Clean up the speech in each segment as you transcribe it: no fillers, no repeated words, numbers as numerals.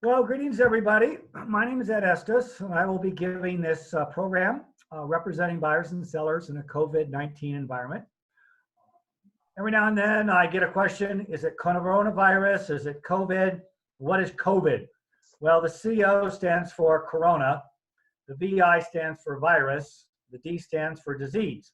Well, greetings, everybody. My name is Ed Estes, and I will be giving this program representing buyers and sellers in a COVID-19 environment. Every now and then I get a question, is it coronavirus? Is it COVID? What is COVID? Well, the CO stands for corona, the VI stands for virus, the D stands for disease.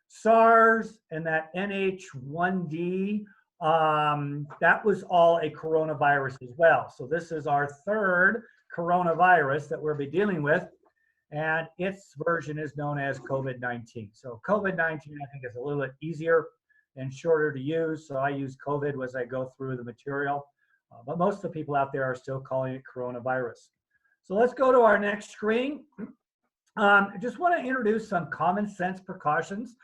SARS and that NH1D, that was all a coronavirus as well. So this is our third coronavirus that we'll be dealing with, and its version is known as COVID-19. So COVID-19, I think, is a little bit easier and shorter to use. So I use COVID as I go through the material, but most of the people out there are still calling it coronavirus. So let's go to our next screen. I just want to introduce some common sense precautions.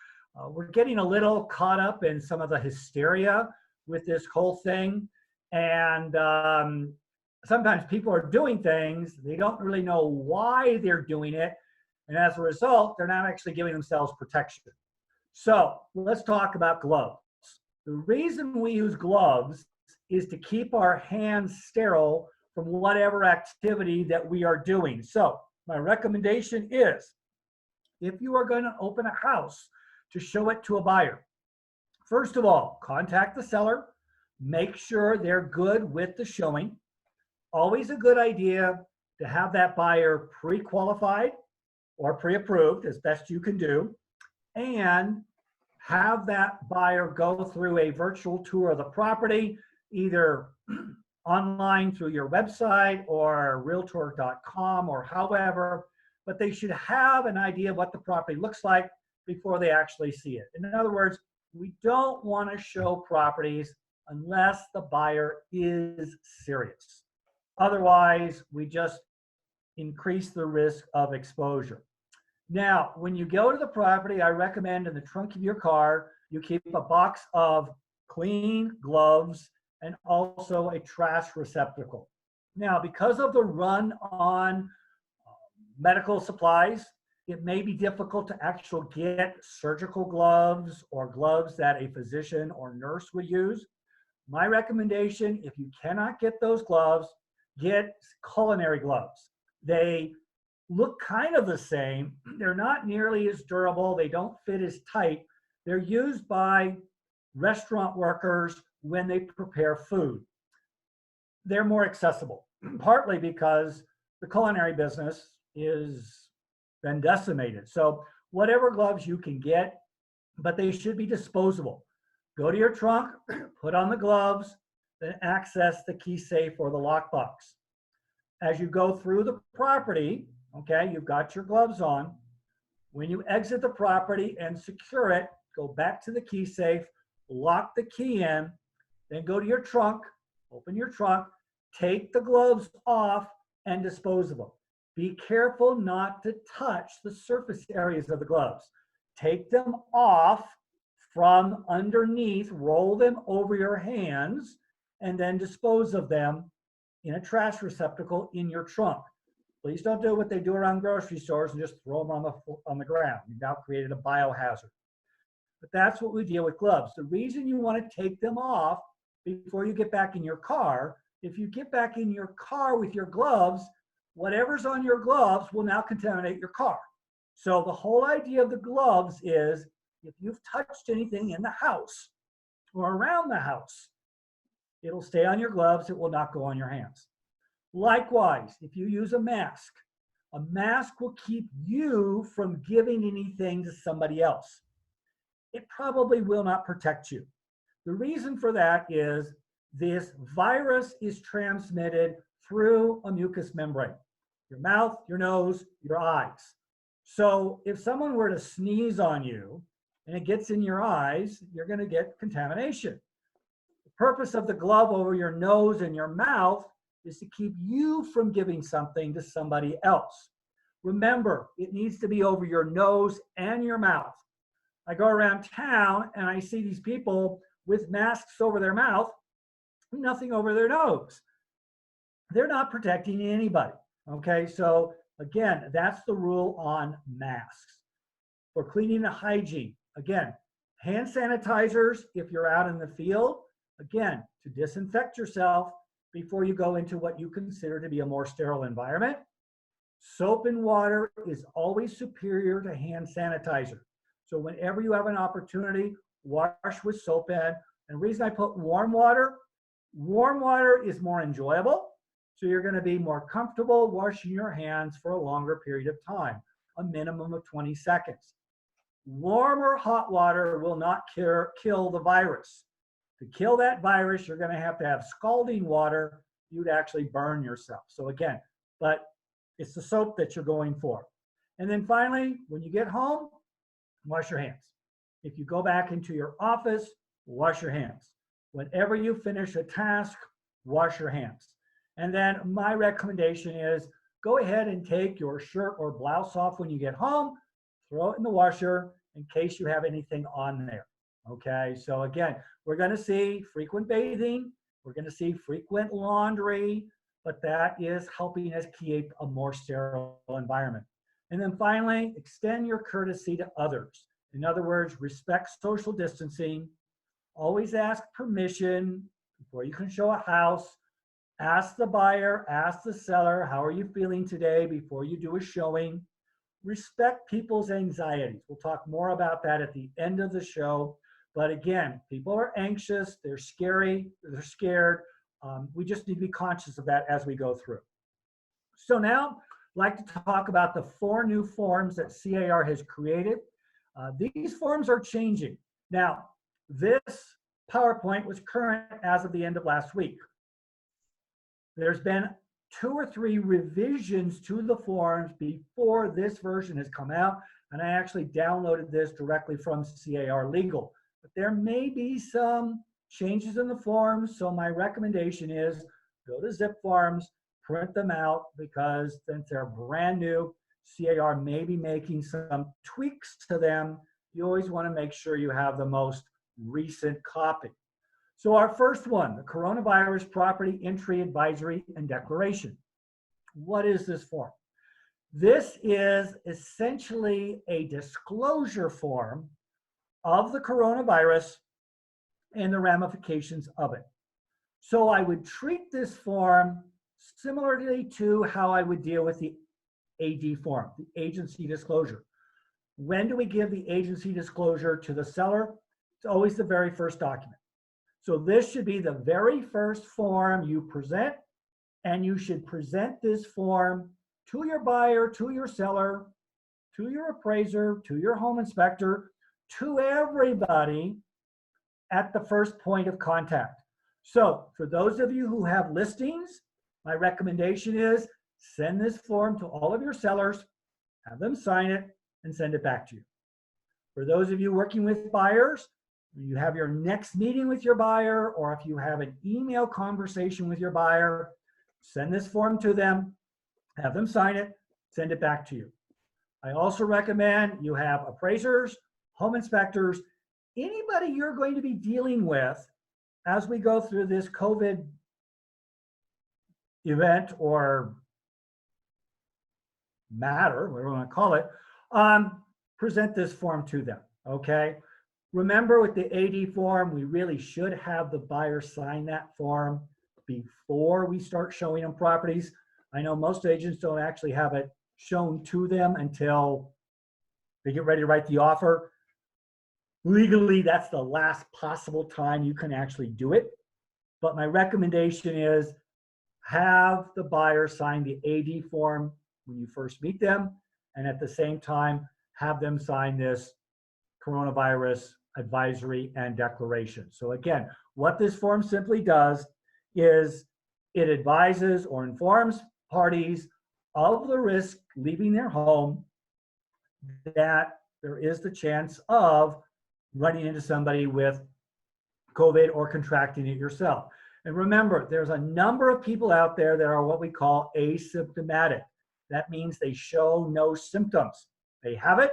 We're getting a little caught up in some of the hysteria with this whole thing. And sometimes people are doing things, they don't really know why they're doing it. And as a result, they're not actually giving themselves protection. So let's talk about gloves. The reason we use gloves is to keep our hands sterile from whatever activity that we are doing. So my recommendation is, if you are going to open a house to show it to a buyer, first of all, contact the seller, make sure they're good with the showing. Always a good idea to have that buyer pre-qualified or pre-approved as best you can do, and have that buyer go through a virtual tour of the property, either online through your website or realtor.com or however, but they should have an idea of what the property looks like before they actually see it. In other words, we don't want to show properties unless the buyer is serious. Otherwise, we just increase the risk of exposure. Now, when you go to the property, I recommend in the trunk of your car, you keep a box of clean gloves and also a trash receptacle. Now, because of the run on medical supplies, it may be difficult to actually get surgical gloves or gloves that a physician or nurse would use. My recommendation, if you cannot get those gloves, get culinary gloves. They look kind of the same. They're not nearly as durable. They don't fit as tight. They're used by restaurant workers when they prepare food. They're more accessible, partly because the culinary business is been decimated. So whatever gloves you can get, but they should be disposable. Go to your trunk, put on the gloves, then access the key safe or the lockbox. As you go through the property, okay, you've got your gloves on. When you exit the property and secure it, go back to the key safe, lock the key in, then go to your trunk, open your trunk, take the gloves off and dispose of them. Be careful not to touch the surface areas of the gloves. Take them off from underneath, roll them over your hands, and then dispose of them in a trash receptacle in your trunk. Please don't do what they do around grocery stores and just throw them on the ground. You've now created a biohazard. But that's what we deal with gloves. The reason you want to take them off before you get back in your car, if you get back in your car with your gloves, whatever's on your gloves will now contaminate your car. So the whole idea of the gloves is, if you've touched anything in the house or around the house, it'll stay on your gloves, it will not go on your hands. Likewise, if you use a mask will keep you from giving anything to somebody else. It probably will not protect you. The reason for that is this virus is transmitted through a mucous membrane, your mouth, your nose, your eyes. So if someone were to sneeze on you and it gets in your eyes, you're going to get contamination. The purpose of the glove over your nose and your mouth is to keep you from giving something to somebody else. Remember, it needs to be over your nose and your mouth. I go around town and I see these people with masks over their mouth, nothing over their nose. They're not protecting anybody, okay? So again, that's the rule on masks. For cleaning and hygiene, again, hand sanitizers if you're out in the field, again, to disinfect yourself, before you go into what you consider to be a more sterile environment. Soap and water is always superior to hand sanitizer. So whenever you have an opportunity, wash with soap and the reason I put warm water is more enjoyable. So you're going to be more comfortable washing your hands for a longer period of time, a minimum of 20 seconds. Warm or hot water will not kill the virus. To kill that virus, you're going to have scalding water. You'd actually burn yourself. So again, but it's the soap that you're going for. And then finally, when you get home, wash your hands. If you go back into your office, wash your hands. Whenever you finish a task, wash your hands. And then my recommendation is go ahead and take your shirt or blouse off when you get home, throw it in the washer in case you have anything on there. Okay, so again, we're going to see frequent bathing, we're going to see frequent laundry, but that is helping us keep a more sterile environment. And then finally, extend your courtesy to others. In other words, respect social distancing. Always ask permission before you can show a house. Ask the buyer, ask the seller, how are you feeling today before you do a showing. Respect people's anxieties. We'll talk more about that at the end of the show. But again, people are anxious, they're scary, they're scared. We just need to be conscious of that as we go through. So now, I'd like to talk about the 4 new forms that CAR has created. These forms are changing. Now, this PowerPoint was current as of the end of last week. There's been 2 or 3 revisions to the forms before this version has come out, and I actually downloaded this directly from CAR Legal. But there may be some changes in the forms, so my recommendation is go to Zip Forms, print them out, because since they're brand new, CAR may be making some tweaks to them. You always want to make sure you have the most recent copy. So our first one, the Coronavirus Property Entry Advisory and Declaration. What is this form? This is essentially a disclosure form of the coronavirus and the ramifications of it. So I would treat this form similarly to how I would deal with the AD form, the agency disclosure. When do we give the agency disclosure to the seller? It's always the very first document. So this should be the very first form you present, and you should present this form to your buyer, to your seller, to your appraiser, to your home inspector, to everybody at the first point of contact. So for those of you who have listings, my recommendation is send this form to all of your sellers, have them sign it, and send it back to you. For those of you working with buyers, you have your next meeting with your buyer, or if you have an email conversation with your buyer, send this form to them, have them sign it, send it back to you. I also recommend you have appraisers, home inspectors, anybody you're going to be dealing with as we go through this COVID event or matter, whatever you want to call it, present this form to them, okay? Remember with the AD form, we really should have the buyer sign that form before we start showing them properties. I know most agents don't actually have it shown to them until they get ready to write the offer. Legally, that's the last possible time you can actually do it. But my recommendation is have the buyer sign the AD form when you first meet them, and at the same time, have them sign this coronavirus advisory and declaration. So again, what this form simply does is it advises or informs parties of the risk leaving their home, that there is the chance of running into somebody with COVID or contracting it yourself. And remember, there's a number of people out there that are what we call asymptomatic. That means they show no symptoms. They have it,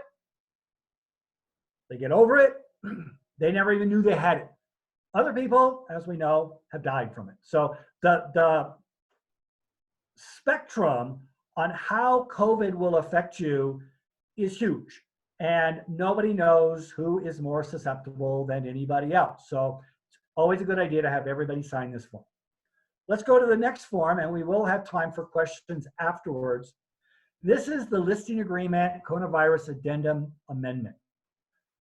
they get over it, they never even knew they had it. Other people, as we know, have died from it. So the spectrum on how COVID will affect you is huge. And nobody knows who is more susceptible than anybody else. So it's always a good idea to have everybody sign this form. let's go to the next form, and we will have time for questions afterwards. This is the listing agreement, coronavirus addendum amendment.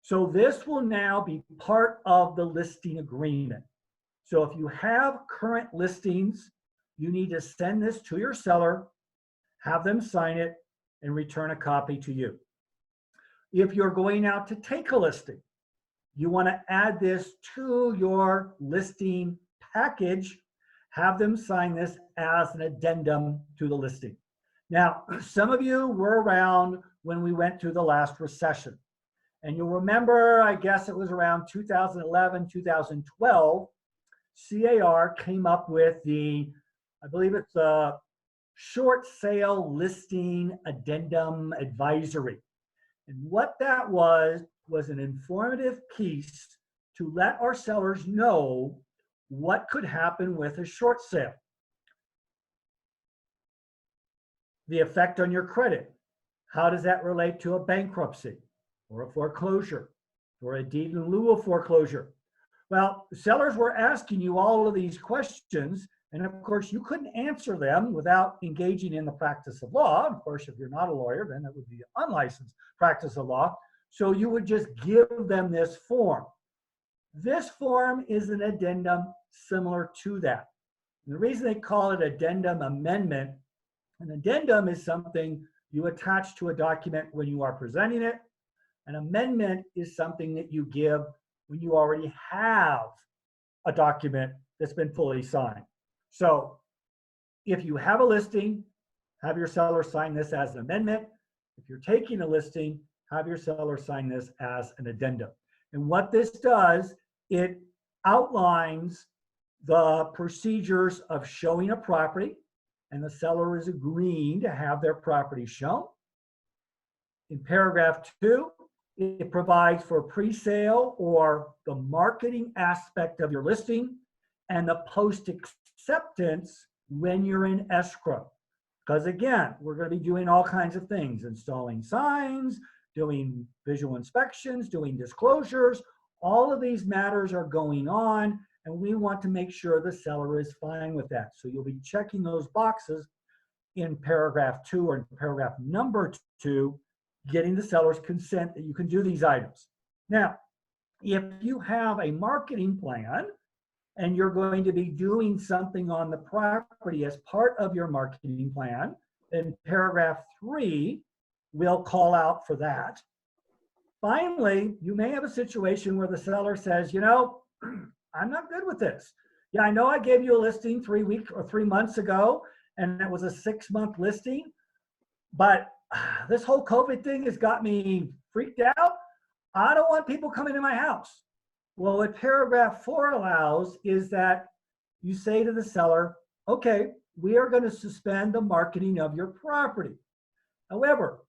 So this will now be part of the listing agreement. So if you have current listings, you need to send this to your seller, have them sign it, and return a copy to you. If you're going out to take a listing, you want to add this to your listing package, have them sign this as an addendum to the listing. Now, some of you were around when we went through the last recession. And you'll remember, I guess it was around 2011, 2012, CAR came up with the, I believe it's the short sale listing addendum advisory. And what that was an informative piece to let our sellers know what could happen with a short sale. The effect on your credit. How does that relate to a bankruptcy or a foreclosure or a deed in lieu of foreclosure? Well, sellers were asking you all of these questions, and of course you couldn't answer them without engaging in the practice of law. Of course, if you're not a lawyer, then it would be unlicensed practice of law. So you would just give them this form. This form is an addendum similar to that. And the reason they call it addendum amendment, an addendum is something you attach to a document when you are presenting it. An amendment is something that you give when you already have a document that's been fully signed. So if you have a listing, have your seller sign this as an amendment. If you're taking a listing, have your seller sign this as an addendum. And what this does, it outlines the procedures of showing a property, and the seller is agreeing to have their property shown. In paragraph 2, it provides for pre-sale or the marketing aspect of your listing and the post-acceptance when you're in escrow. Because again, we're going to be doing all kinds of things, installing signs, doing visual inspections, doing disclosures. All of these matters are going on, and we want to make sure the seller is fine with that. So you'll be checking those boxes in paragraph 2 or in paragraph number 2, getting the seller's consent that you can do these items. Now, if you have a marketing plan and you're going to be doing something on the property as part of your marketing plan, then paragraph 3 will call out for that. Finally, you may have a situation where the seller says, you know, I'm not good with this. Yeah, I know I gave you a listing 3 weeks or 3 months ago, and it was a 6-month listing, but this whole COVID thing has got me freaked out. I don't want people coming to my house. Well, what paragraph 4 allows is that you say to the seller, okay, we are going to suspend the marketing of your property. However,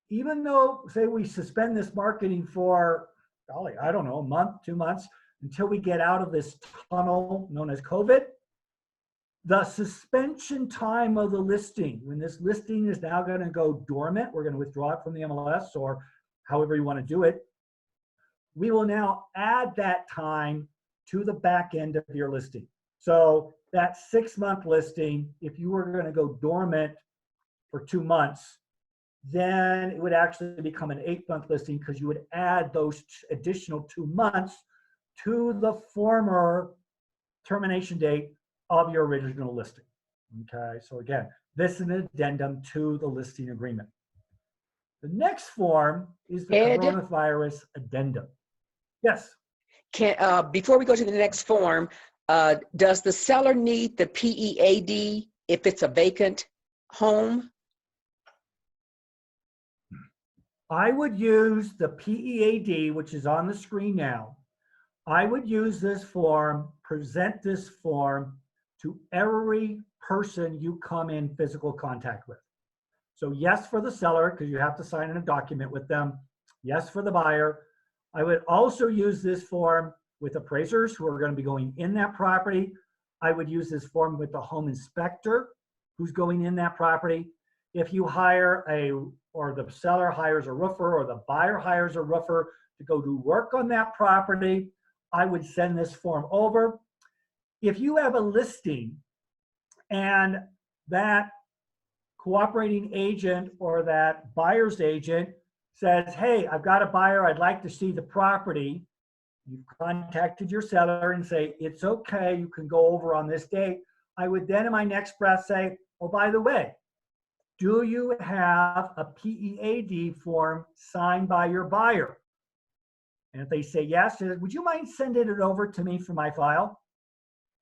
even though, say we suspend this marketing for, golly, I don't know, a month, 2 months, until we get out of this tunnel known as COVID, the suspension time of the listing, when this listing is now going to go dormant, we're going to withdraw it from the MLS or however you want to do it, we will now add that time to the back end of your listing. So that 6-month listing, if you were going to go dormant for 2 months, then it would actually become an 8-month listing because you would add those additional 2 months to the former termination date of your original listing. Okay, so again, this is an addendum to the listing agreement. The next form is the coronavirus addendum. Yes. Before we go to the next form, does the seller need the PEAD if it's a vacant home? I would use the PEAD, which is on the screen now. I would use this form, present this form to every person you come in physical contact with. So yes for the seller, because you have to sign in a document with them. Yes for the buyer. I would also use this form with appraisers who are going to be going in that property. I would use this form with the home inspector who's going in that property. If you hire or the seller hires a roofer or the buyer hires a roofer to go do work on that property, I would send this form over. If you have a listing and that cooperating agent or that buyer's agent says, hey, I've got a buyer, I'd like to see the property. You've contacted your seller and say, it's okay, you can go over on this date. I would then in my next breath say, oh, by the way, do you have a PEAD form signed by your buyer? And if they say yes, would you mind sending it over to me for my file?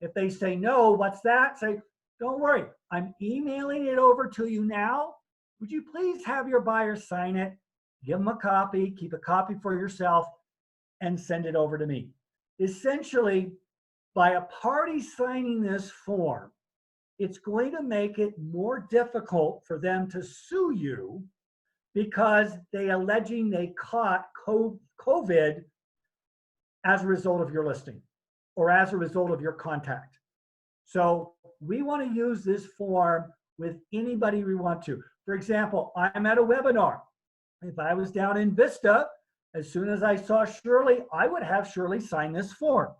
If they say no, what's that? Say, don't worry, I'm emailing it over to you now. Would you please have your buyer sign it, give them a copy, keep a copy for yourself, and send it over to me. Essentially, by a party signing this form, it's going to make it more difficult for them to sue you because they alleging they caught COVID as a result of your listing or as a result of your contact. So we want to use this form with anybody we want to. For example, I'm at a webinar. If I was down in Vista, as soon as I saw Shirley, I would have Shirley sign this form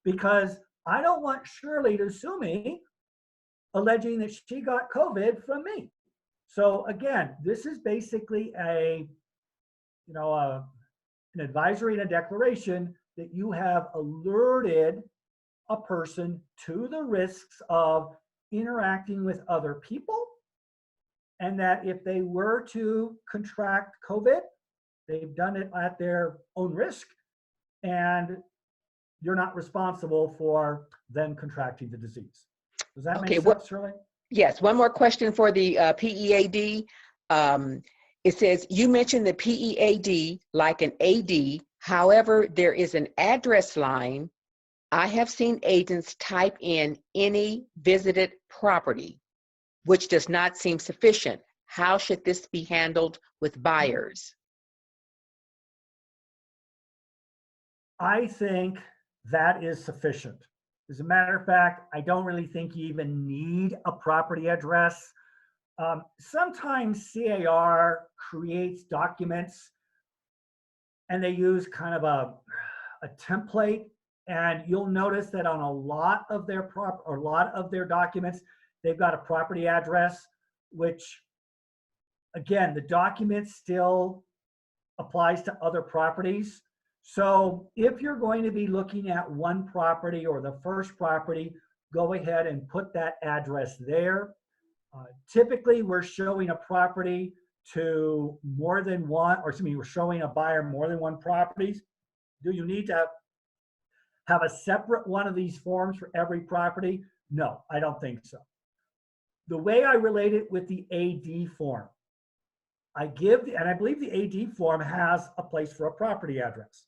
because I don't want Shirley to sue me alleging that she got COVID from me. So again, this is basically an advisory and a declaration that you have alerted a person to the risks of interacting with other people, and that if they were to contract COVID, they've done it at their own risk, and you're not responsible for them contracting the disease. Does that make sense, Shirley? Yes, one more question for the PEAD. It says, you mentioned the PEAD like an AD, however, there is an address line. I have seen agents type in any visited property, which does not seem sufficient. How should this be handled with buyers? I think that is sufficient. As a matter of fact, I don't really think you even need a property address. Sometimes CAR creates documents and they use kind of a template, and you'll notice that on a lot of their documents, they've got a property address, which again, the document still applies to other properties. So if you're going to be looking at one property or the first property, go ahead and put that address there. Typically, we're showing a property to more than one, or excuse me, we're showing a buyer more than one properties. Do you need to have a separate one of these forms for every property? No, I don't think so. The way I relate it with the AD form, and I believe the AD form has a place for a property address.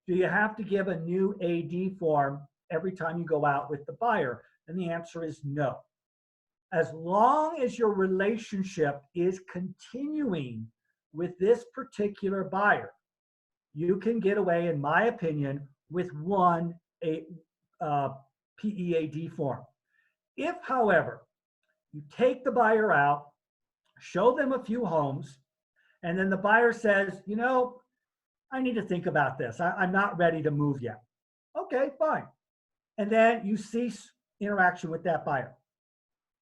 Do you have to give a new AD form every time you go out with the buyer? And the answer is no. As long as your relationship is continuing with this particular buyer, you can get away, in my opinion, with one PEAD form. If, however, you take the buyer out, show them a few homes, and then the buyer says, you know, I need to think about this. I'm not ready to move yet. Okay, fine. And then you cease interaction with that buyer.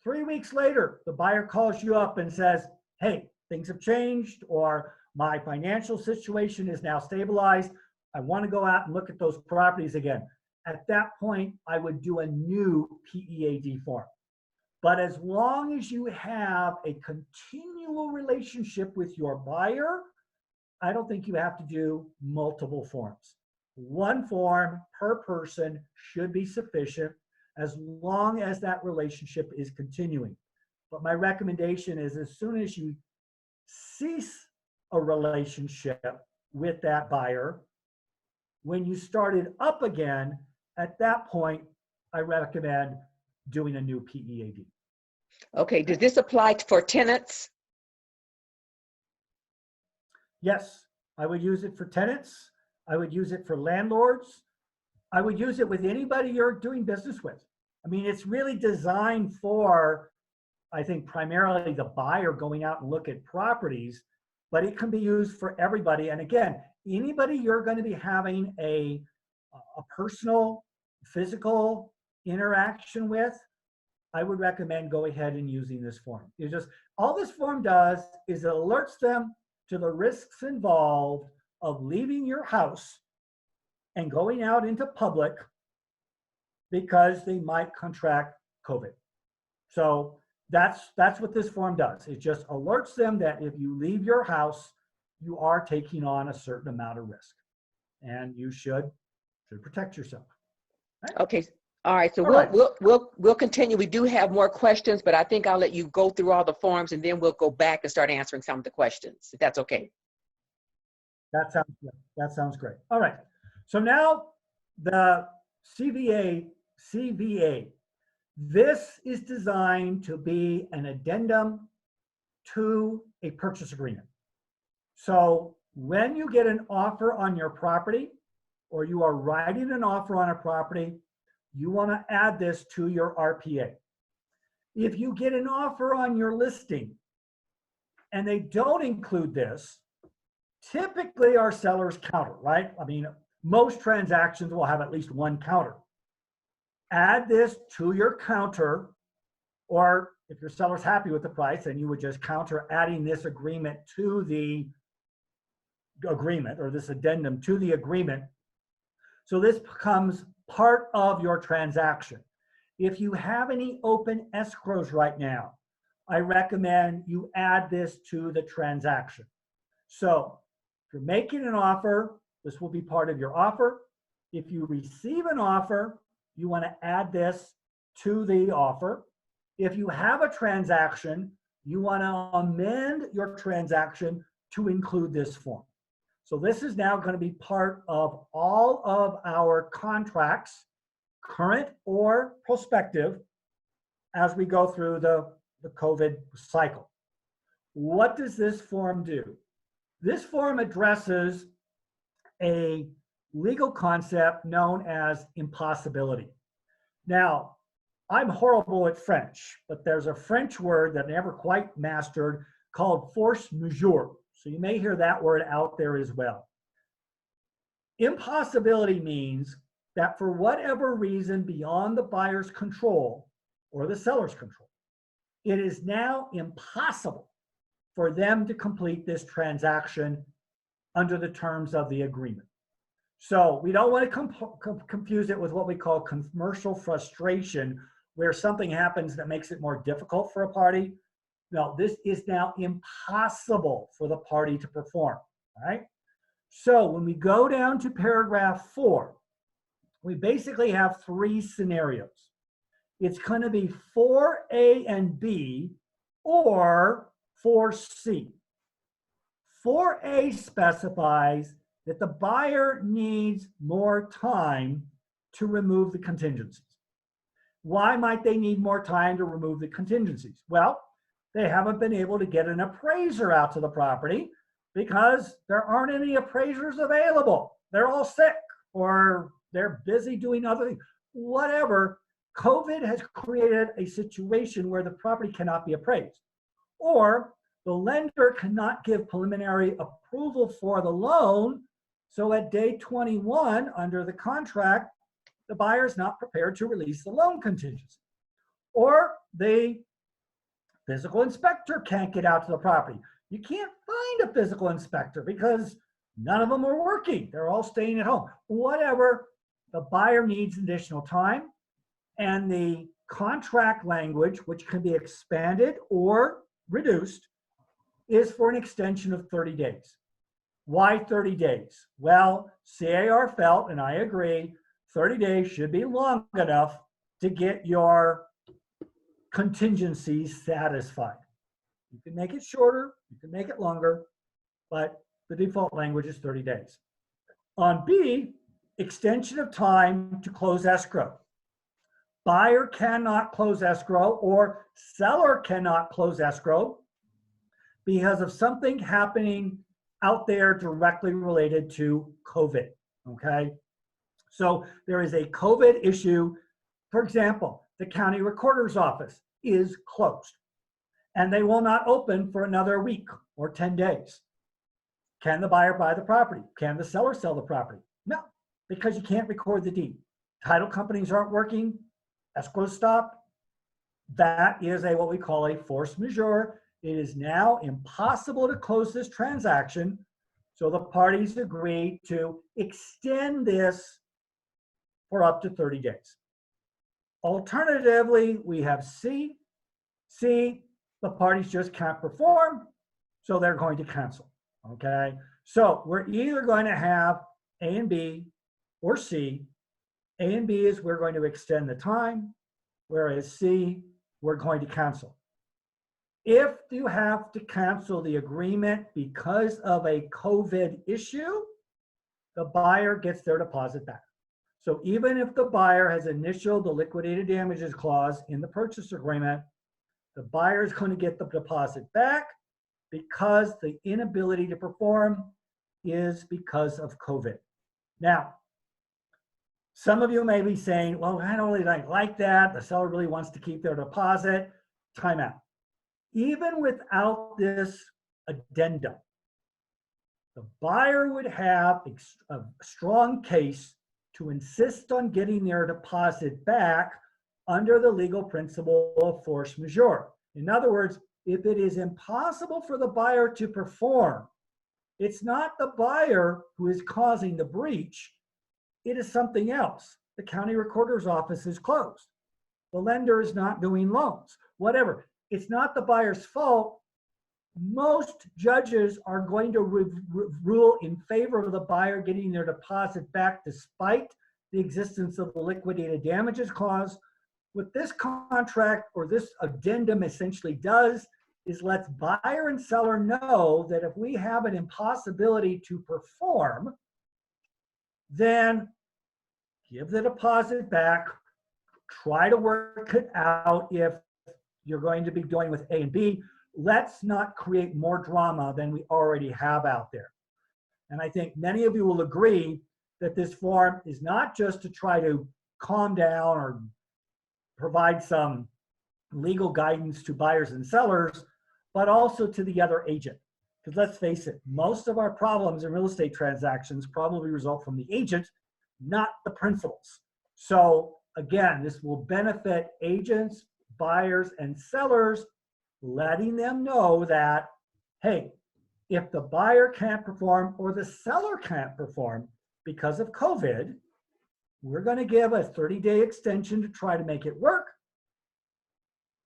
3 weeks later, the buyer calls you up and says, hey, things have changed, or my financial situation is now stabilized. I want to go out and look at those properties again. At that point, I would do a new PEAD form. But as long as you have a continual relationship with your buyer, I don't think you have to do multiple forms. One form per person should be sufficient as long as that relationship is continuing. But my recommendation is, as soon as you cease a relationship with that buyer, when you start it up again, at that point, I recommend doing a new PEAD. Okay, does this apply for tenants? Yes, I would use it for tenants. I would use it for landlords. I would use it with anybody you're doing business with. I mean, it's really designed for, I think, primarily the buyer going out and look at properties, but it can be used for everybody. And again, anybody you're going to be having a personal, physical interaction with, I would recommend go ahead and using this form. It's just, all this form does is it alerts them to the risks involved of leaving your house and going out into public because they might contract COVID. So that's what this form does. It just alerts them that if you leave your house, you are taking on a certain amount of risk, and you should protect yourself. Right? Okay. All right. So All right. we'll continue. We do have more questions, but I think I'll let you go through all the forms and then we'll go back and start answering some of the questions, if that's okay. That sounds good. That sounds great. All right. So now the CVA. This is designed to be an addendum to a purchase agreement. So when you get an offer on your property, or you are writing an offer on a property, you want to add this to your RPA. If you get an offer on your listing and they don't include this, typically our sellers counter, right? I mean, most transactions will have at least one counter. Add this to your counter, or if your seller's happy with the price, then you would just counter adding this agreement to the agreement, or this addendum to the agreement. So this becomes part of your transaction. If you have any open escrows right now, I recommend you add this to the transaction. So if you're making an offer, this will be part of your offer. If you receive an offer, you want to add this to the offer. If you have a transaction, you want to amend your transaction to include this form. So this is now going to be part of all of our contracts, current or prospective, as we go through the COVID cycle. What does this form do? This form addresses a legal concept known as impossibility. Now, I'm horrible at French, but there's a French word that I never quite mastered called force majeure. So you may hear that word out there as well. Impossibility means that for whatever reason beyond the buyer's control or the seller's control, it is now impossible for them to complete this transaction under the terms of the agreement. So we don't want to confuse it with what we call commercial frustration, where something happens that makes it more difficult for a party. No, this is now impossible for the party to perform, all right? So when we go down to paragraph 4, we basically have 3 scenarios. It's going to be 4A and B or 4C. 4A specifies that the buyer needs more time to remove the contingencies. Why might they need more time to remove the contingencies? Well, they haven't been able to get an appraiser out to the property because there aren't any appraisers available. They're all sick or they're busy doing other things. Whatever, COVID has created a situation where the property cannot be appraised, or the lender cannot give preliminary approval for the loan. So at day 21 under the contract, the buyer is not prepared to release the loan contingency, or the physical inspector can't get out to the property. You can't find a physical inspector because none of them are working. They're all staying at home. Whatever, the buyer needs additional time, and the contract language, which can be expanded or reduced, is for an extension of 30 days. Why 30 days? Well, CAR felt, and I agree, 30 days should be long enough to get your contingencies satisfied. You can make it shorter, you can make it longer, but the default language is 30 days. On B, extension of time to close escrow. Buyer cannot close escrow or seller cannot close escrow because of something happening out there directly related to COVID, okay? So there is a COVID issue. For example, the county recorder's office is closed and they will not open for another week or 10 days. Can the buyer buy the property? Can the seller sell the property? No, because you can't record the deed. Title companies aren't working, escrow stopped, that is what we call a force majeure. It is now impossible to close this transaction, so the parties agree to extend this for up to 30 days. Alternatively, we have C. C, the parties just can't perform, so they're going to cancel, okay? So we're either going to have A and B or C. A and B is we're going to extend the time, whereas C, we're going to cancel. If you have to cancel the agreement because of a COVID issue, the buyer gets their deposit back. So even if the buyer has initialed the liquidated damages clause in the purchase agreement, the buyer is going to get the deposit back because the inability to perform is because of COVID. Now, some of you may be saying, well, I don't really like that. The seller really wants to keep their deposit. Time out. Even without this addendum, the buyer would have a strong case to insist on getting their deposit back under the legal principle of force majeure. In other words, if it is impossible for the buyer to perform, it's not the buyer who is causing the breach, it is something else. The county recorder's office is closed. The lender is not doing loans, whatever. It's not the buyer's fault. Most judges are going to rule in favor of the buyer getting their deposit back despite the existence of the liquidated damages clause. What this contract or this addendum essentially does is lets buyer and seller know that if we have an impossibility to perform, then give the deposit back, try to work it out if you're going to be going with A and B. Let's not create more drama than we already have out there. And I think many of you will agree that this form is not just to try to calm down or provide some legal guidance to buyers and sellers, but also to the other agent. Because let's face it, most of our problems in real estate transactions probably result from the agent, not the principals. So again, this will benefit agents, buyers, and sellers, letting them know that, hey, if the buyer can't perform or the seller can't perform because of COVID, we're going to give a 30-day extension to try to make it work.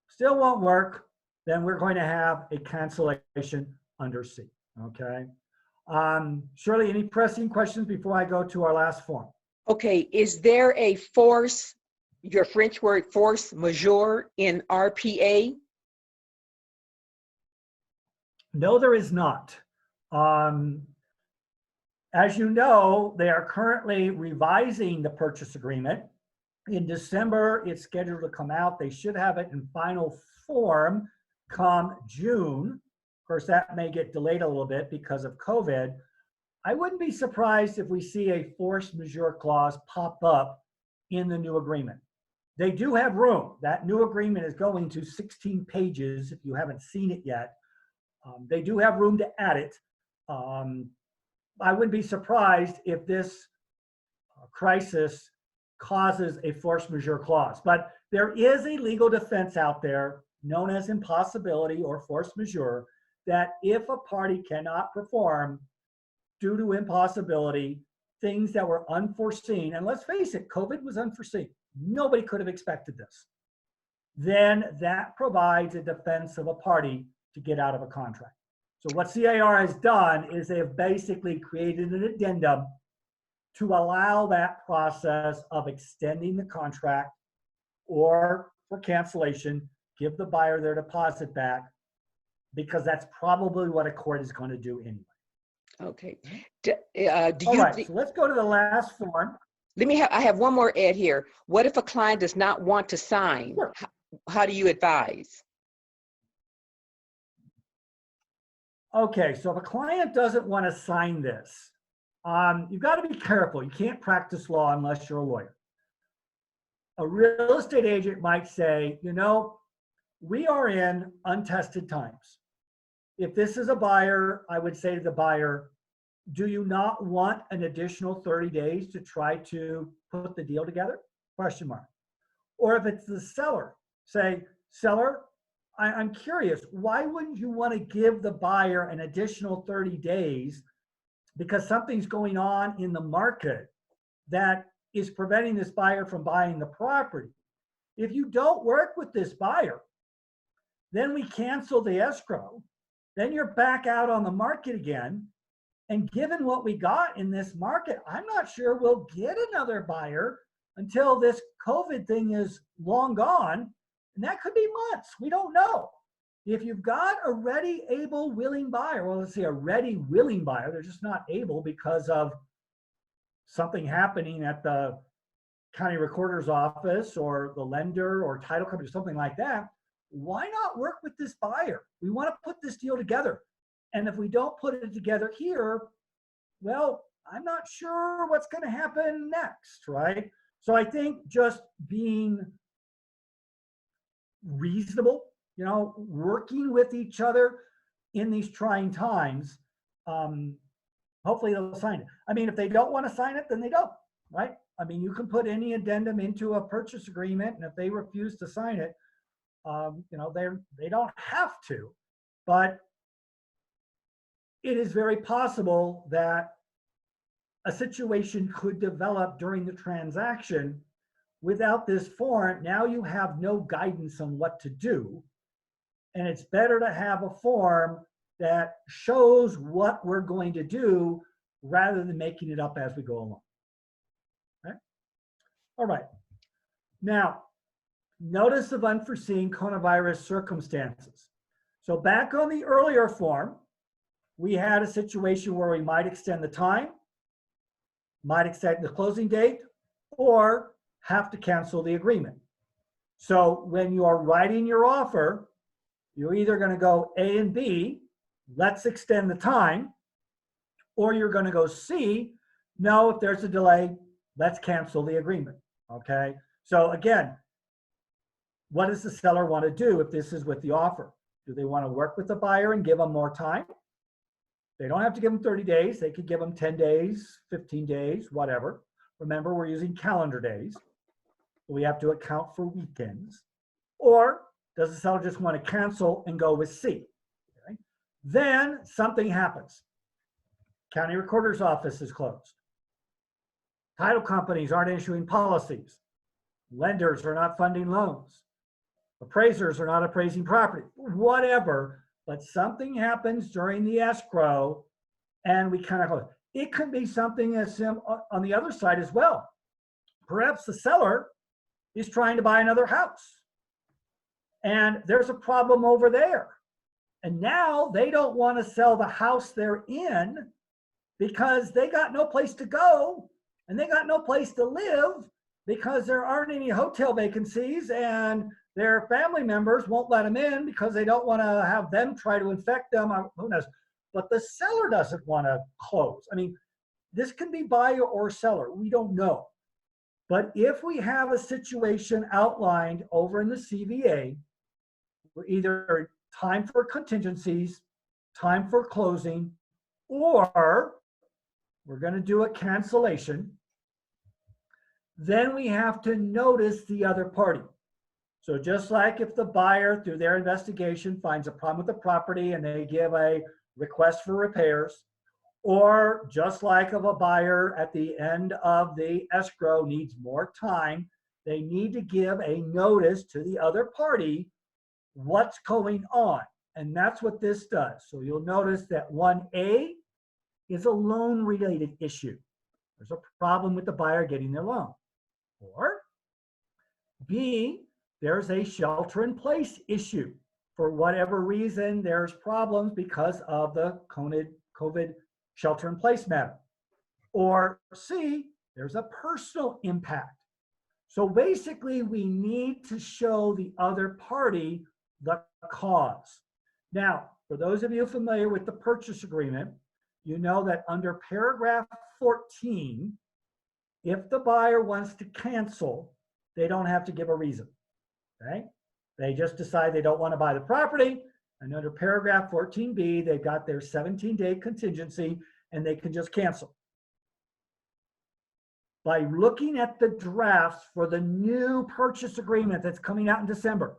Still won't work, then we're going to have a cancellation under C, okay? Shirley, any pressing questions before I go to our last form? Okay, is there a force, your French word force majeure in RPA? No, there is not. As you know, they are currently revising the purchase agreement. In December, it's scheduled to come out. They should have it in final form come June. Of course, that may get delayed a little bit because of COVID. I wouldn't be surprised if we see a force majeure clause pop up in the new agreement. They do have room. That new agreement is going to 16 pages if you haven't seen it yet. They do have room to add it. I wouldn't be surprised if this crisis causes a force majeure clause. But there is a legal defense out there known as impossibility or force majeure that if a party cannot perform due to impossibility, things that were unforeseen, and let's face it, COVID was unforeseen. Nobody could have expected this. Then that provides a defense of a party to get out of a contract. So what CAR has done is they have basically created an addendum to allow that process of extending the contract or for cancellation, give the buyer their deposit back, because that's probably what a court is going to do anyway. Okay. All right, so let's go to the last form. I have one more, Ed, here. What if a client does not want to sign? Sure. How do you advise? Okay, so if a client doesn't want to sign this, you've got to be careful. You can't practice law unless you're a lawyer. A real estate agent might say, you know, we are in untested times. If this is a buyer, I would say to the buyer, do you not want an additional 30 days to try to put the deal together? Question mark. Or if it's the seller, say, seller, I'm curious, why wouldn't you want to give the buyer an additional 30 days because something's going on in the market that is preventing this buyer from buying the property? If you don't work with this buyer, then we cancel the escrow, then you're back out on the market again. And given what we got in this market, I'm not sure we'll get another buyer until this COVID thing is long gone. And that could be months. We don't know. If you've got a ready, able, willing buyer, well, let's say a ready, willing buyer, they're just not able because of something happening at the county recorder's office or the lender or title company or something like that, why not work with this buyer? We want to put this deal together. And if we don't put it together here, well, I'm not sure what's going to happen next, right? So I think just being reasonable, you know, working with each other in these trying times, hopefully they'll sign it. I mean, if they don't want to sign it, then they don't, right? I mean, you can put any addendum into a purchase agreement, and if they refuse to sign it, you know, they don't have to. But it is very possible that a situation could develop during the transaction without this form. Now you have no guidance on what to do. And it's better to have a form that shows what we're going to do rather than making it up as we go along. Okay? All right. Now, notice of unforeseen coronavirus circumstances. So back on the earlier form, we had a situation where we might extend the time, might extend the closing date, or have to cancel the agreement. So when you are writing your offer, you're either going to go A and B, let's extend the time, or you're going to go C, no, if there's a delay, let's cancel the agreement. Okay. So again, what does the seller want to do if this is with the offer? Do they want to work with the buyer and give them more time? They don't have to give them 30 days. They could give them 10 days, 15 days, whatever. Remember, we're using calendar days. So we have to account for weekends. Or does the seller just want to cancel and go with C? Okay. Then something happens. County recorder's office is closed. Title companies aren't issuing policies. Lenders are not funding loans. Appraisers are not appraising property. Whatever. But something happens during the escrow and we kind of go. It could be something as on the other side as well. Perhaps the seller is trying to buy another house and there's a problem over there. And now they don't want to sell the house they're in because they got no place to go and they got no place to live because there aren't any hotel vacancies and their family members won't let them in because they don't want to have them try to infect them. Who knows? But the seller doesn't want to close. I mean, this can be buyer or seller. We don't know. But if we have a situation outlined over in the CVA, we're either time for contingencies, time for closing, or we're going to do a cancellation, then we have to notice the other party. So just like if the buyer, through their investigation, finds a problem with the property and they give a request for repairs, or just like if a buyer at the end of the escrow needs more time, they need to give a notice to the other party what's going on. And that's what this does. So you'll notice that 1A is a loan-related issue. There's a problem with the buyer getting their loan. Or B, there's a shelter-in-place issue. For whatever reason, there's problems because of the COVID shelter-in-place matter. Or C, there's a personal impact. So basically, we need to show the other party the cause. Now, for those of you familiar with the purchase agreement, you know that under paragraph 14, if the buyer wants to cancel, they don't have to give a reason. Okay? They just decide they don't want to buy the property, and under paragraph 14B, they've got their 17-day contingency, and they can just cancel. By looking at the drafts for the new purchase agreement that's coming out in December,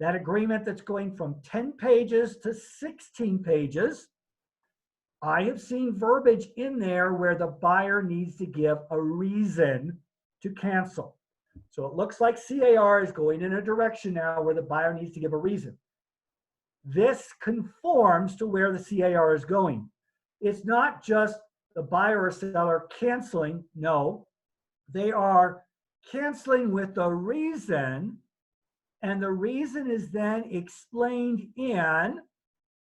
That agreement that's going from 10 pages to 16 pages, I have seen verbiage in there where the buyer needs to give a reason to cancel. So it looks like CAR is going in a direction now where the buyer needs to give a reason. This conforms to where the CAR is going. It's not just the buyer or seller canceling. No, they are canceling with a reason, and the reason is then explained in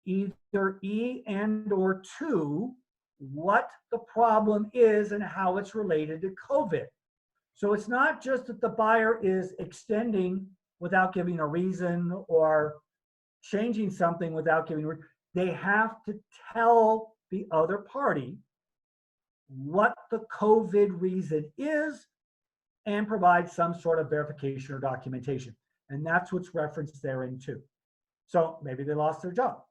either E and or 2 what the problem is and how it's related to COVID. So it's not just that the buyer is extending without giving a reason or changing something without giving a reason. They have to tell the other party what the COVID reason is and provide some sort of verification or documentation. And that's what's referenced there in 2. So maybe they lost their job.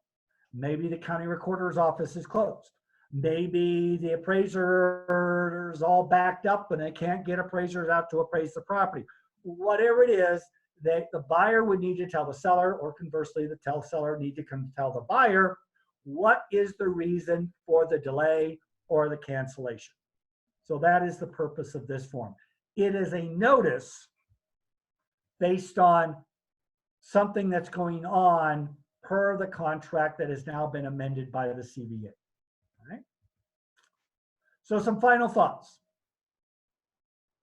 Maybe the county recorder's office is closed. Maybe the appraiser is all backed up and they can't get appraisers out to appraise the property. Whatever it is, that the buyer would need to tell the seller, or conversely, the seller need to tell the buyer what is the reason for the delay or the cancellation. So that is the purpose of this form. It is a notice based on something that's going on per the contract that has now been amended by the CBA. All right. So some final thoughts.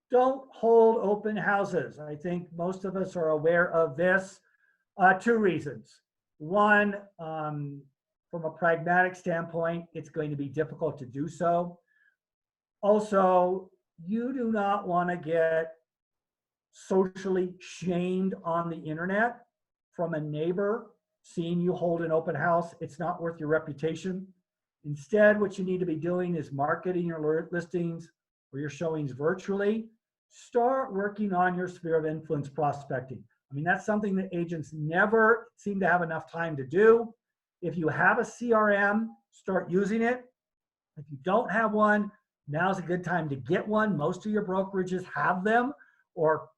Don't hold open houses. I think most of us are aware of this. 2 reasons. One, from a pragmatic standpoint, it's going to be difficult to do so. Also, you do not want to get socially shamed on the internet from a neighbor seeing you hold an open house. It's not worth your reputation. Instead, what you need to be doing is marketing your listings or your showings virtually. Start working on your sphere of influence prospecting. I mean, that's something that agents never seem to have enough time to do. If you have a CRM, start using it. If you don't have one, now's a good time to get one. Most of your brokerages have them, or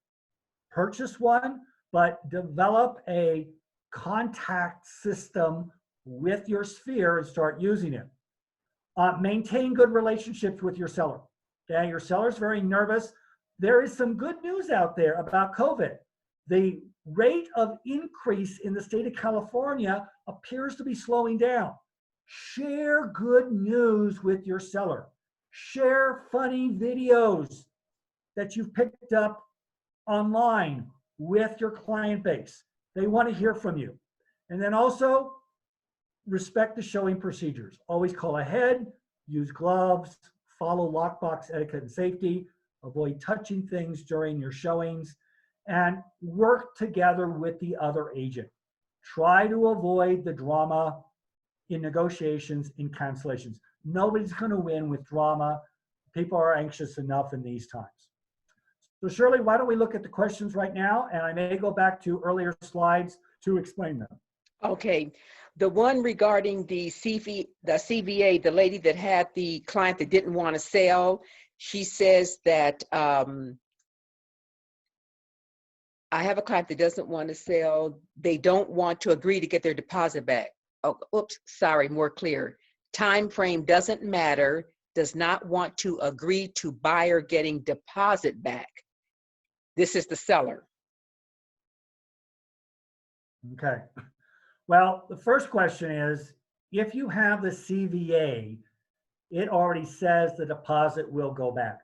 purchase one, but develop a contact system with your sphere and start using it. Maintain good relationships with your seller. Okay, your seller's very nervous. There is some good news out there about COVID. The rate of increase in the state of California appears to be slowing down. Share good news with your seller. Share funny videos that you've picked up online with your client base. They want to hear from you. And then also respect the showing procedures. Always call ahead, use gloves, follow lockbox etiquette and safety, avoid touching things during your showings, and work together with the other agent. Try to avoid the drama in negotiations, in cancellations. Nobody's going to win with drama. People are anxious enough in these times. So Shirley, why don't we look at the questions right now? And I may go back to earlier slides to explain them. Okay. The one regarding the CVA, the lady that had the client that didn't want to sell, she says that I have a client that doesn't want to sell. They don't want to agree to get their deposit back. Oh, oops, sorry, more clear. Time frame doesn't matter, does not want to agree to buyer getting deposit back. This is the seller. Okay. Well, the first question is, if you have the CVA, it already says the deposit will go back.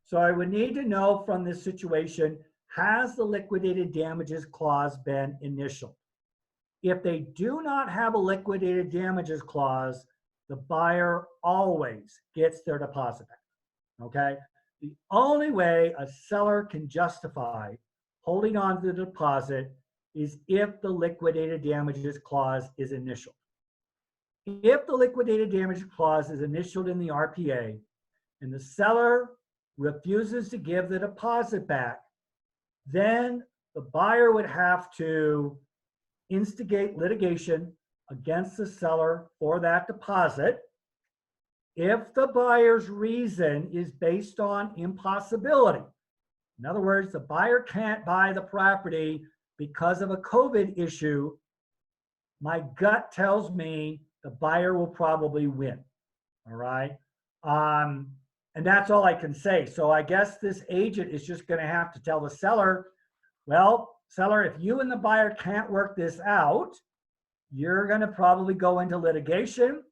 So I would need to know from this situation, has the liquidated damages clause been initialed? If they do not have a liquidated damages clause, the buyer always gets their deposit back, okay? The only way a seller can justify holding on to the deposit is if the liquidated damages clause is initialed. If the liquidated damages clause is initialed in the RPA and the seller refuses to give the deposit back, then the buyer would have to instigate litigation against the seller for that deposit. If the buyer's reason is based on impossibility, in other words, the buyer can't buy the property because of a COVID issue, my gut tells me the buyer will probably win. All right. And that's all I can say. So I guess this agent is just going to have to tell the seller, well, seller, if you and the buyer can't work this out, you're going to probably go into litigation.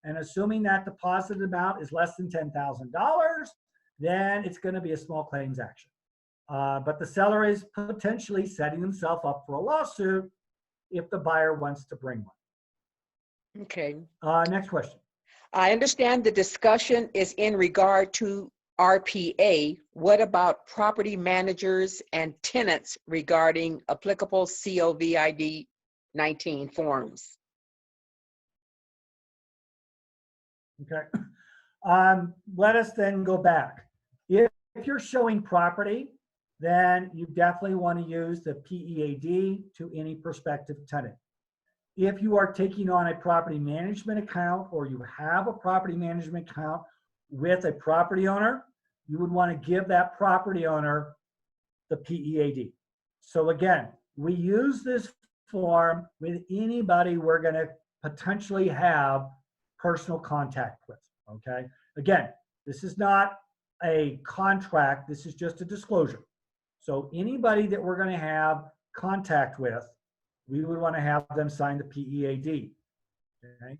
And assuming that deposit amount is less than $10,000, then it's going to be a small claims action. But the seller is potentially setting himself up for a lawsuit if the buyer wants to bring one. Okay. Next question. I understand the discussion is in regard to RPA. What about property managers and tenants regarding applicable COVID-19 forms? Okay. Let us then go back. If you're showing property, then you definitely want to use the PEAD to any prospective tenant. If you are taking on a property management account or you have a property management account with a property owner, you would want to give that property owner the PEAD. So again, we use this form with anybody we're going to potentially have personal contact with, okay? Again, this is not a contract, this is just a disclosure. So anybody that we're going to have contact with, we would want to have them sign the PEAD. Okay.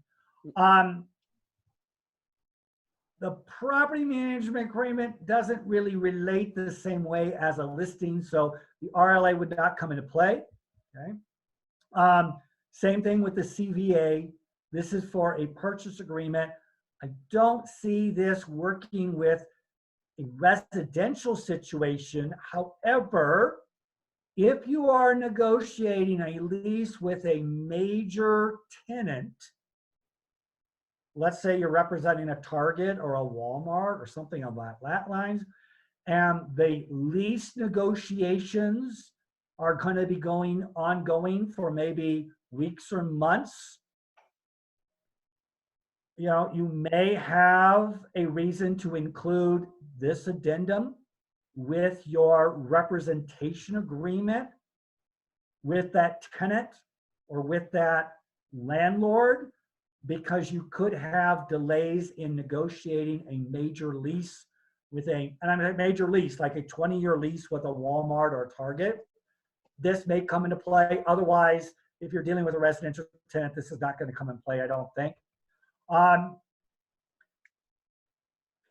The property management agreement doesn't really relate the same way as a listing, so the RLA would not come into play. Okay. Same thing with the CVA. This is for a purchase agreement. I don't see this working with a residential situation. However, if you are negotiating a lease with a major tenant, let's say you're representing a Target or a Walmart or something on that lines, and the lease negotiations are going to be ongoing for maybe weeks or months, you know, you may have a reason to include this addendum with your representation agreement with that tenant or with that landlord, because you could have delays in negotiating a major lease with a major lease, like a 20-year lease with a Walmart or a Target. This may come into play. Otherwise, if you're dealing with a residential tenant, this is not going to come in play, I don't think.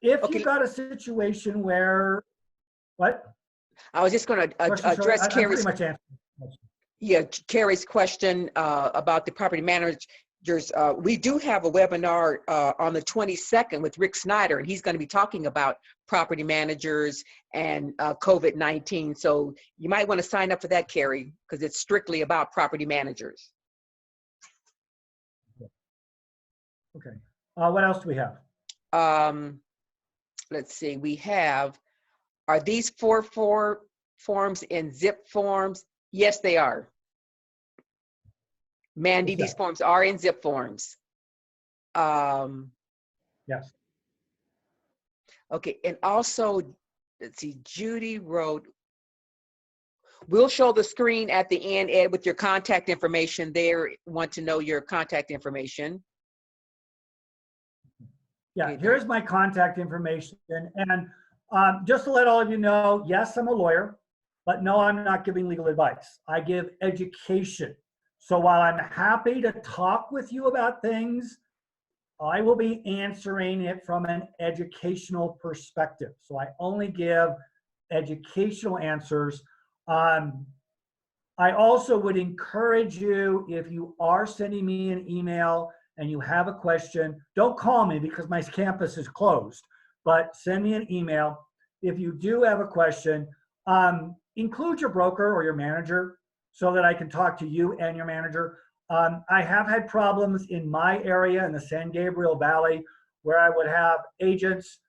If Okay. you've got a situation where, what? I was just going to address Carrie's. Pretty much answered. Yeah, Carrie's question about the property managers. We do have a webinar on the 22nd with Rick Snyder, and he's going to be talking about property managers and COVID-19. So you might want to sign up for that, Carrie, because it's strictly about property managers. Okay. What else do we have? Let's see. We have, are these four forms in zip forms? Yes, they are. Mandy, Okay. these forms are in zip forms. Yes. Okay, and also, let's see, Judy wrote, we'll show the screen at the end, Ed, with your contact information there. Want to know your contact information. Yeah, here's my contact information. And just to let all of you know, yes, I'm a lawyer, but no, I'm not giving legal advice. I give education. So while I'm happy to talk with you about things, I will be answering it from an educational perspective. So I only give educational answers. I also would encourage you, if you are sending me an email and you have a question, don't call me because my campus is closed, but send me an email. If you do have a question, include your broker or your manager so that I can talk to you and your manager. I have had problems in my area in the San Gabriel Valley where I would have agents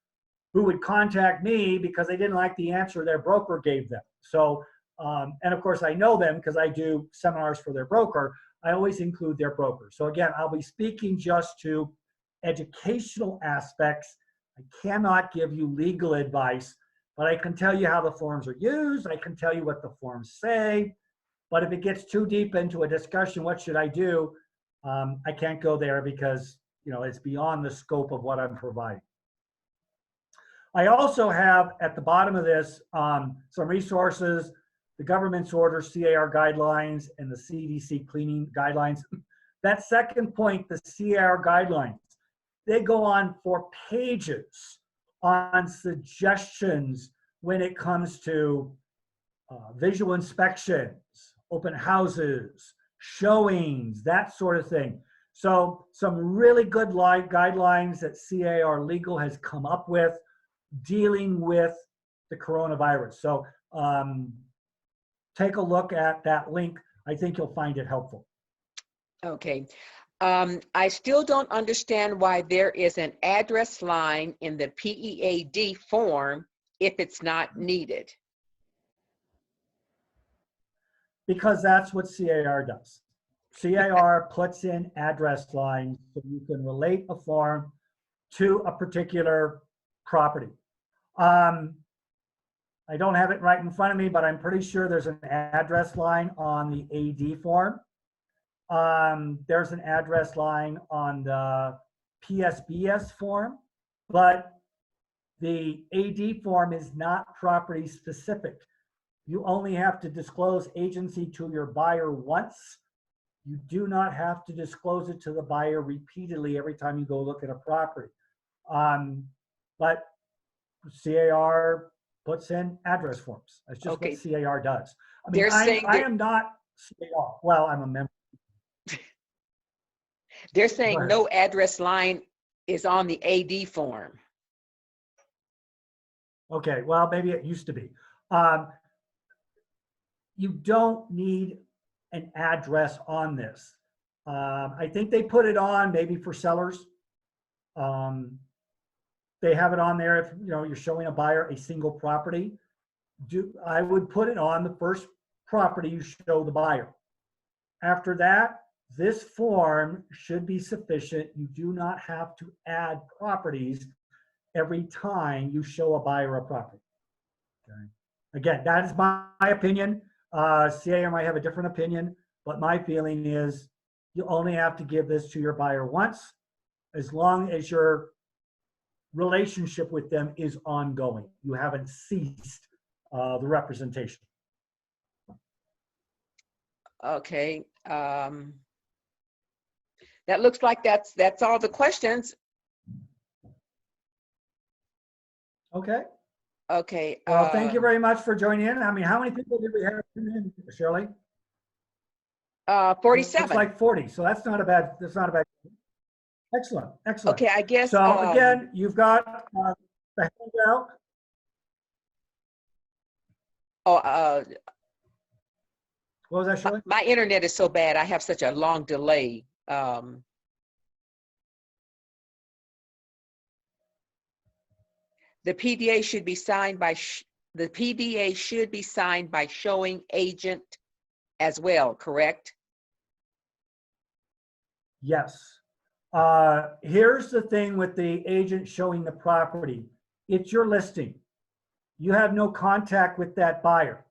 who would contact me because they didn't like the answer their broker gave them. So, and of course I know them because I do seminars for their broker. I always include their broker. So again, I'll be speaking just to educational aspects. I cannot give you legal advice, but I can tell you how the forms are used. I can tell you what the forms say. But if it gets too deep into a discussion, what should I do? I can't go there because, you know, it's beyond the scope of what I'm providing. I also have at the bottom of this some resources, the government's order, CAR guidelines, and the CDC cleaning guidelines. That second point, the CAR guidelines, they go on for pages on suggestions when it comes to visual inspections, open houses, showings, that sort of thing. So some really good guidelines that CAR Legal has come up with dealing with the coronavirus. So take a look at that link. I think you'll find it helpful. Okay. I still don't understand why there is an address line in the PEAD form if it's not needed. Because that's what CAR does. CAR puts in address lines so you can relate a form to a particular property. I don't have it right in front of me, but I'm pretty sure there's an address line on the AD form. There's an address line on the PSBS form, but the AD form is not property specific. You only have to disclose agency to your buyer once. You do not have to disclose it to the buyer repeatedly every time you go look at a property. But CAR puts in address forms. That's just Okay. what CAR does. I mean, I am not CAR. Well, I'm a member. They're saying no address line is on the AD form. Okay, well, maybe it used to be. You don't need an address on this. I think they put it on maybe for sellers. They have it on there if you're showing a buyer a single property. I would put it on the first property you show the buyer. After that, this form should be sufficient. You do not have to add properties every time you show a buyer a property. Okay. Again, that is my opinion. CAR might have a different opinion, but my feeling is you only have to give this to your buyer once, as long as your relationship with them is ongoing. You haven't ceased the representation. Okay. That looks like that's all the questions. Okay. Okay. Well, thank you very much for joining in. I mean, how many people did we have in, Shirley? 47. Looks like 40. So that's not a bad. Excellent. Excellent. Okay, I guess. So again, you've got the handout. What was that, Shirley? My internet is so bad. I have such a long delay. The PDA should be signed by the PDA should be signed by showing agent as well, correct? Yes. Here's the thing with the agent showing the property. It's your listing. You have no contact with that buyer.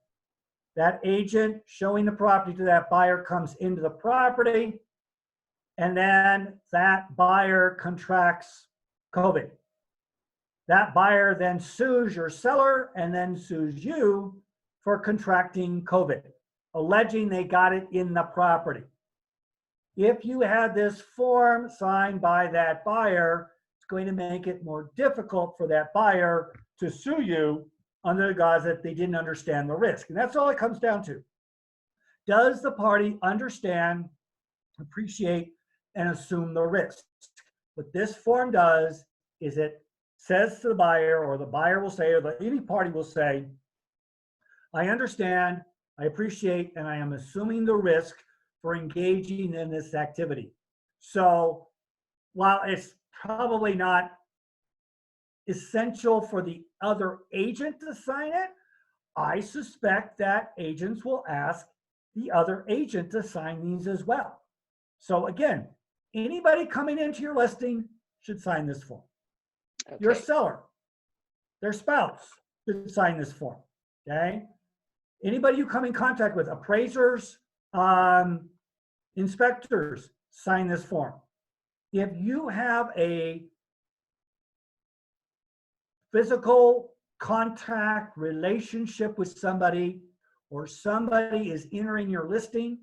That agent showing the property to that buyer comes into the property, and then that buyer contracts COVID. That buyer then sues your seller and then sues you for contracting COVID, alleging they got it in the property. If you had this form signed by that buyer, it's going to make it more difficult for that buyer to sue you under the guise that they didn't understand the risk. And that's all it comes down to. Does the party understand, appreciate, and assume the risk? What this form does is it says to the buyer, or the buyer will say, or any party will say, I understand, I appreciate, and I am assuming the risk for engaging in this activity. So while it's probably not essential for the other agent to sign it, I suspect that agents will ask the other agent to sign these as well. So again, anybody coming into your listing should sign this form. Okay. Your seller, their spouse should sign this form, okay? Anybody you come in contact with, appraisers, inspectors, sign this form. If you have a physical contact relationship with somebody, or somebody is entering your listing,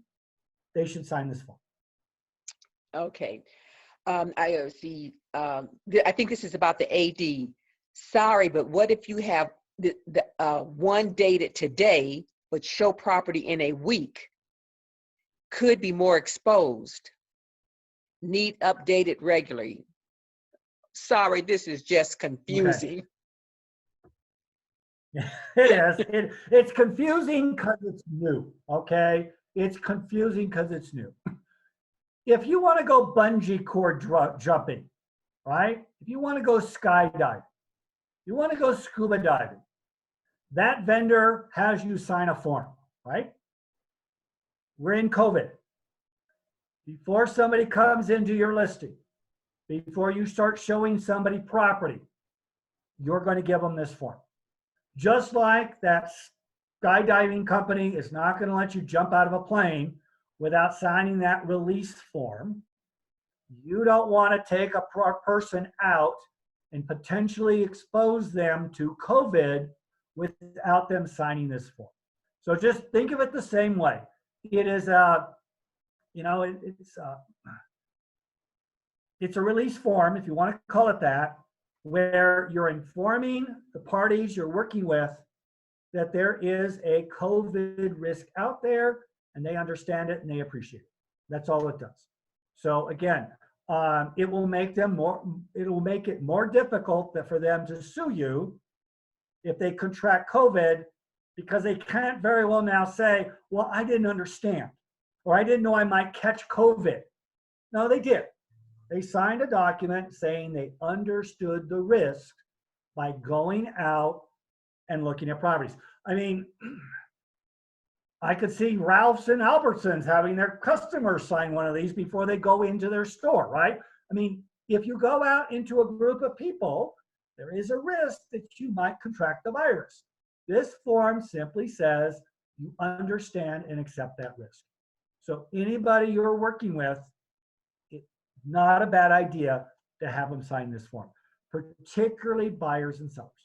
they should sign this form. Okay. I see. I think this is about the AD. Sorry, but what if you have the one dated today, but show property in a week? Could be more exposed. Need updated regularly. Sorry, this is just confusing. Okay. It is. It's confusing because it's new, okay? It's confusing because it's new. If you want to go bungee cord jumping, right? If you want to go skydiving, you want to go scuba diving, that vendor has you sign a form, right? We're in COVID. Before somebody comes into your listing, before you start showing somebody property, you're going to give them this form. Just like that skydiving company is not going to let you jump out of a plane without signing that release form, you don't want to take a person out and potentially expose them to COVID without them signing this form. So just think of it the same way. It is it's a release form, if you want to call it that, where you're informing the parties you're working with that there is a COVID risk out there, and they understand it and they appreciate it. That's all it does. So again, it will make it more difficult for them to sue you if they contract COVID, because they can't very well now say, well, I didn't understand, or I didn't know I might catch COVID. No, they did. They signed a document saying they understood the risk by going out and looking at properties. I mean, I could see Ralph's and Albertsons having their customers sign one of these before they go into their store, right? I mean, if you go out into a group of people, there is a risk that you might contract the virus. This form simply says you understand and accept that risk. So anybody you're working with, it's not a bad idea to have them sign this form, particularly buyers and sellers.